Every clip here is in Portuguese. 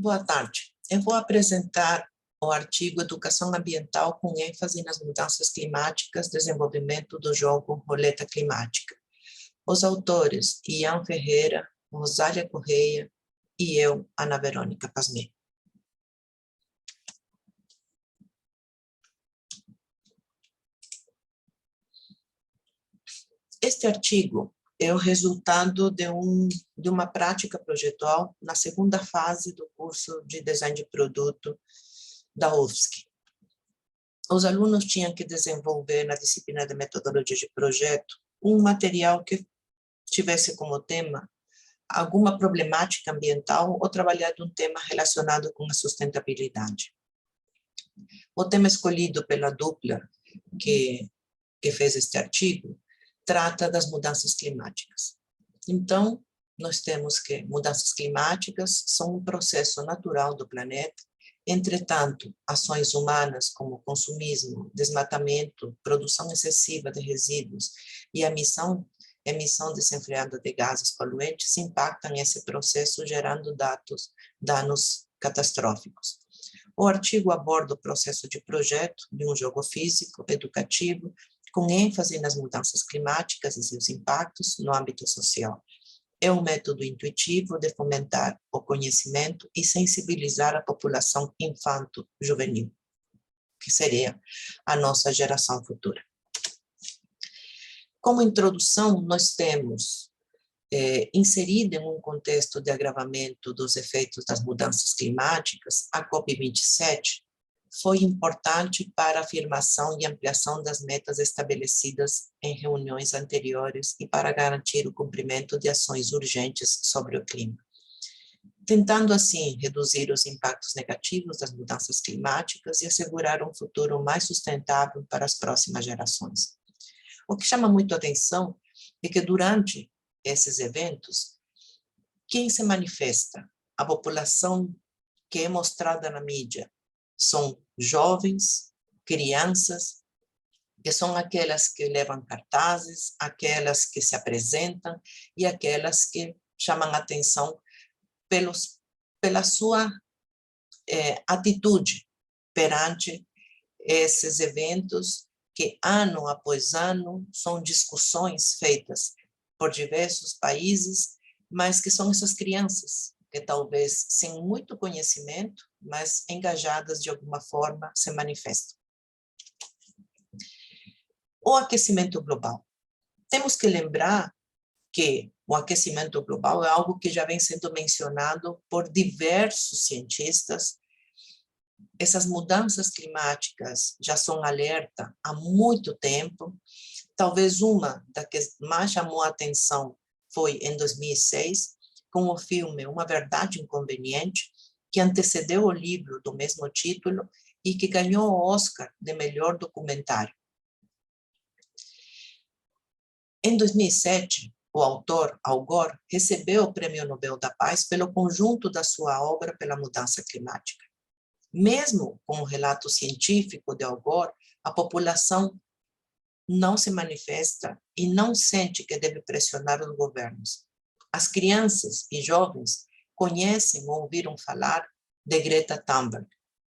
Boa tarde. Eu vou apresentar o artigo Educação Ambiental com ênfase nas mudanças climáticas, desenvolvimento do jogo Roleta Climática. Os autores, Ian Ferreira, Rosália Correia e eu, Ana Verônica Pasmé. Este artigo é o resultado de uma prática projetual na segunda fase do curso de Design de Produto da UFSC. Os alunos tinham que desenvolver na disciplina de Metodologia de Projeto um material que tivesse como tema alguma problemática ambiental ou trabalhar de um tema relacionado com a sustentabilidade. O tema escolhido pela dupla que fez este artigo trata das mudanças climáticas. Então, nós temos que mudanças climáticas são um processo natural do planeta. Entretanto, ações humanas como consumismo, desmatamento, produção excessiva de resíduos e emissão desenfreada de gases poluentes impactam esse processo, gerando danos catastróficos. O artigo aborda o processo de projeto de um jogo físico educativo com ênfase nas mudanças climáticas e seus impactos no âmbito social. É um método intuitivo de fomentar o conhecimento e sensibilizar a população infanto-juvenil, que seria a nossa geração futura. Como introdução, nós temos inserida em um contexto de agravamento dos efeitos das mudanças climáticas, a COP27 foi importante para a afirmação e ampliação das metas estabelecidas em reuniões anteriores e para garantir o cumprimento de ações urgentes sobre o clima, tentando assim reduzir os impactos negativos das mudanças climáticas e assegurar um futuro mais sustentável para as próximas gerações. O que chama muito a atenção é que durante esses eventos, quem se manifesta, a população que é mostrada na mídia, são jovens, crianças, que são aquelas que levam cartazes, aquelas que se apresentam e aquelas que chamam a atenção pela sua atitude perante esses eventos que, ano após ano, são discussões feitas por diversos países, mas que são essas crianças que talvez sem muito conhecimento, mas engajadas de alguma forma, se manifestam. O aquecimento global. Temos que lembrar que o aquecimento global é algo que já vem sendo mencionado por diversos cientistas. Essas mudanças climáticas já são alerta há muito tempo. Talvez uma das que mais chamou a atenção foi em 2006, com o filme Uma Verdade Inconveniente, que antecedeu o livro do mesmo título e que ganhou o Oscar de melhor documentário. Em 2007, o autor, Al Gore, recebeu o Prêmio Nobel da Paz pelo conjunto da sua obra pela mudança climática. Mesmo com o relato científico de Al Gore, a população não se manifesta e não sente que deve pressionar os governos. As crianças e jovens conhecem ou ouviram falar de Greta Thunberg,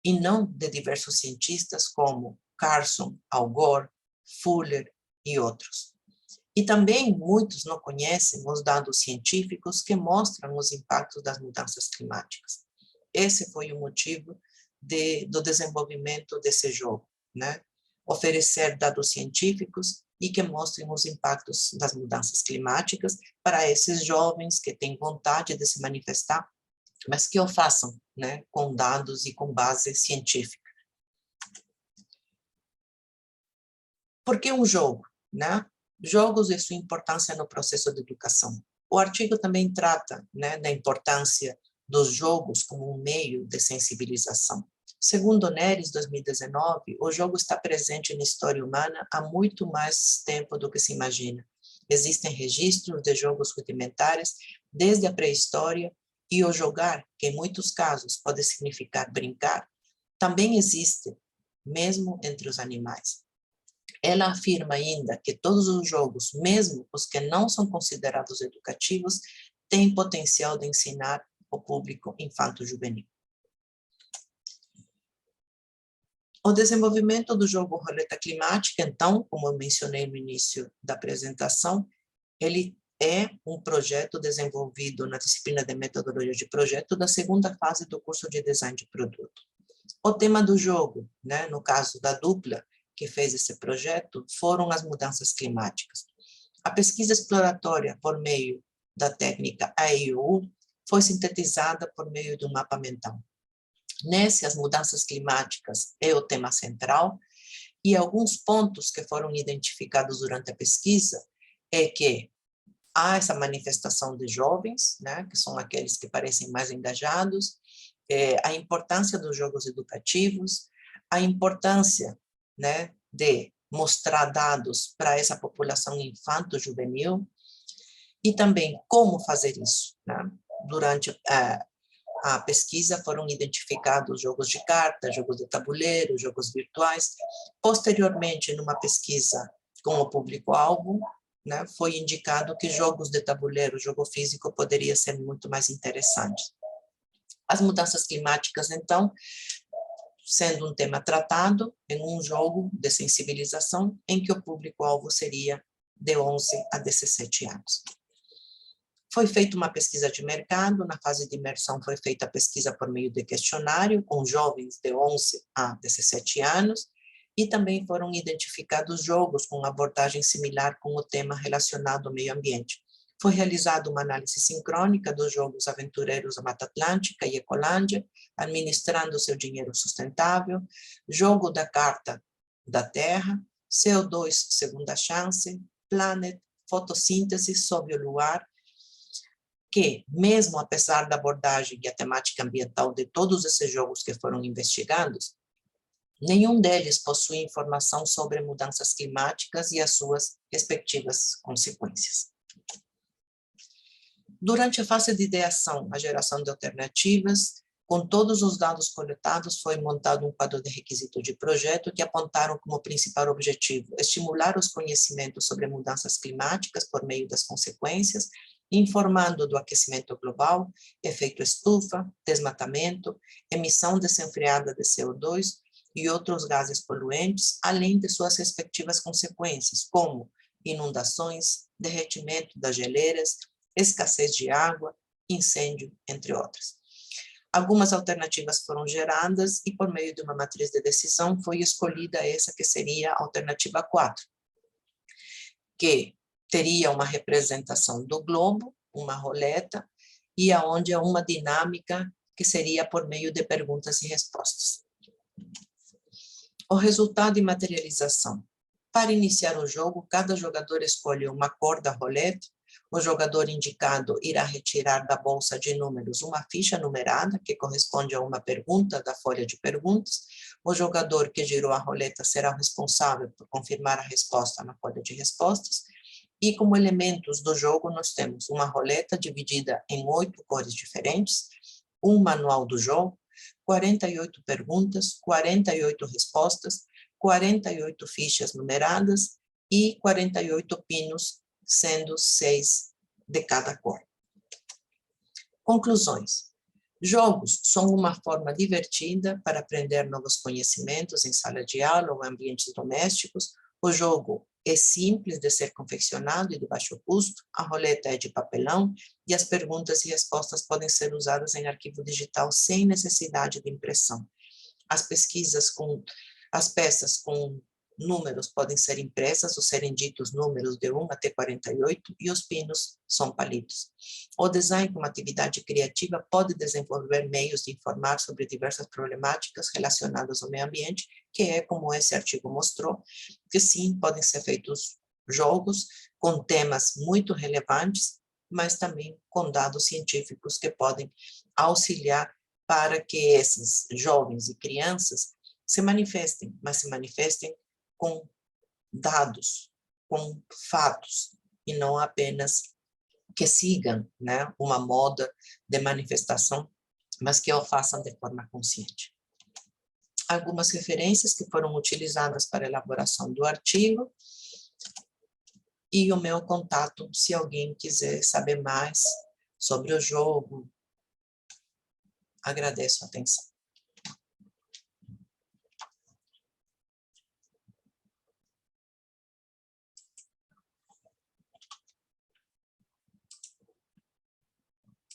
e não de diversos cientistas como Carson, Al Gore, Fuller e outros. E também muitos não conhecem os dados científicos que mostram os impactos das mudanças climáticas. Esse foi o motivo do desenvolvimento desse jogo, né? Oferecer dados científicos e que mostrem os impactos das mudanças climáticas para esses jovens que têm vontade de se manifestar, mas que o façam, né, com dados e com base científica. Por que um jogo, né? Jogos e sua importância no processo de educação. O artigo também trata, né, da importância dos jogos como um meio de sensibilização. Segundo Neres, 2019, o jogo está presente na história humana há muito mais tempo do que se imagina. Existem registros de jogos rudimentares desde a pré-história e o jogar, que em muitos casos pode significar brincar, também existe, mesmo entre os animais. Ela afirma ainda que todos os jogos, mesmo os que não são considerados educativos, têm potencial de ensinar o público infanto-juvenil. O desenvolvimento do jogo Roleta Climática, então, como eu mencionei no início da apresentação, ele é um projeto desenvolvido na disciplina de metodologia de projeto da segunda fase do curso de design de produto. O tema do jogo, né, no caso da dupla que fez esse projeto, foram as mudanças climáticas. A pesquisa exploratória por meio da técnica AEU foi sintetizada por meio do mapa mental. Nesse, as mudanças climáticas é o tema central, e alguns pontos que foram identificados durante a pesquisa é que há essa manifestação de jovens, né, que são aqueles que parecem mais engajados, a importância dos jogos educativos, a importância, né, de mostrar dados para essa população infanto-juvenil, e também como fazer isso, né? Durante a pesquisa foram identificados jogos de carta, jogos de tabuleiro, jogos virtuais. Posteriormente, numa pesquisa com o público-alvo, né, foi indicado que jogos de tabuleiro, jogo físico, poderia ser muito mais interessante. As mudanças climáticas, então, sendo um tema tratado em um jogo de sensibilização em que o público-alvo seria de 11 a 17 anos. Foi feita uma pesquisa de mercado, na fase de imersão foi feita a pesquisa por meio de questionário com jovens de 11 a 17 anos, e também foram identificados jogos com abordagem similar com o tema relacionado ao meio ambiente. Foi realizada uma análise sincrônica dos jogos aventureiros da Mata Atlântica e Ecolândia, administrando seu dinheiro sustentável, jogo da carta da Terra, CO2 Segunda Chance, Planet, fotossíntese sob o luar, que, mesmo apesar da abordagem e a temática ambiental de todos esses jogos que foram investigados, nenhum deles possui informação sobre mudanças climáticas e as suas respectivas consequências. Durante a fase de ideação, a geração de alternativas, com todos os dados coletados, foi montado um quadro de requisito de projeto que apontaram como principal objetivo estimular os conhecimentos sobre mudanças climáticas por meio das consequências, informando do aquecimento global, efeito estufa, desmatamento, emissão desenfreada de CO2 e outros gases poluentes, além de suas respectivas consequências, como inundações, derretimento das geleiras, escassez de água, incêndio, entre outras. Algumas alternativas foram geradas e, por meio de uma matriz de decisão, foi escolhida essa que seria a alternativa 4, que teria uma representação do globo, uma roleta, e aonde é uma dinâmica que seria por meio de perguntas e respostas. O resultado e materialização. Para iniciar o jogo, cada jogador escolhe uma cor da roleta. O jogador indicado irá retirar da bolsa de números uma ficha numerada, que corresponde a uma pergunta da folha de perguntas. O jogador que girou a roleta será o responsável por confirmar a resposta na folha de respostas. E como elementos do jogo, nós temos uma roleta dividida em 8 cores diferentes, um manual do jogo, 48 perguntas, 48 respostas, 48 fichas numeradas e 48 pinos, sendo 6 de cada cor. Conclusões. Jogos são uma forma divertida para aprender novos conhecimentos em sala de aula ou ambientes domésticos. O jogo é simples de ser confeccionado e de baixo custo, a roleta é de papelão e as perguntas e respostas podem ser usadas em arquivo digital sem necessidade de impressão. As peças com números podem ser impressas ou serem ditos números de 1 até 48 e os pinos são palitos. O design como atividade criativa pode desenvolver meios de informar sobre diversas problemáticas relacionadas ao meio ambiente, que é como esse artigo mostrou, que sim, podem ser feitos jogos com temas muito relevantes, mas também com dados científicos que podem auxiliar para que esses jovens e crianças se manifestem, mas se manifestem com dados, com fatos, e não apenas que sigam, né, uma moda de manifestação, mas que o façam de forma consciente. Algumas referências que foram utilizadas para a elaboração do artigo, e o meu contato, se alguém quiser saber mais sobre o jogo. Agradeço a atenção.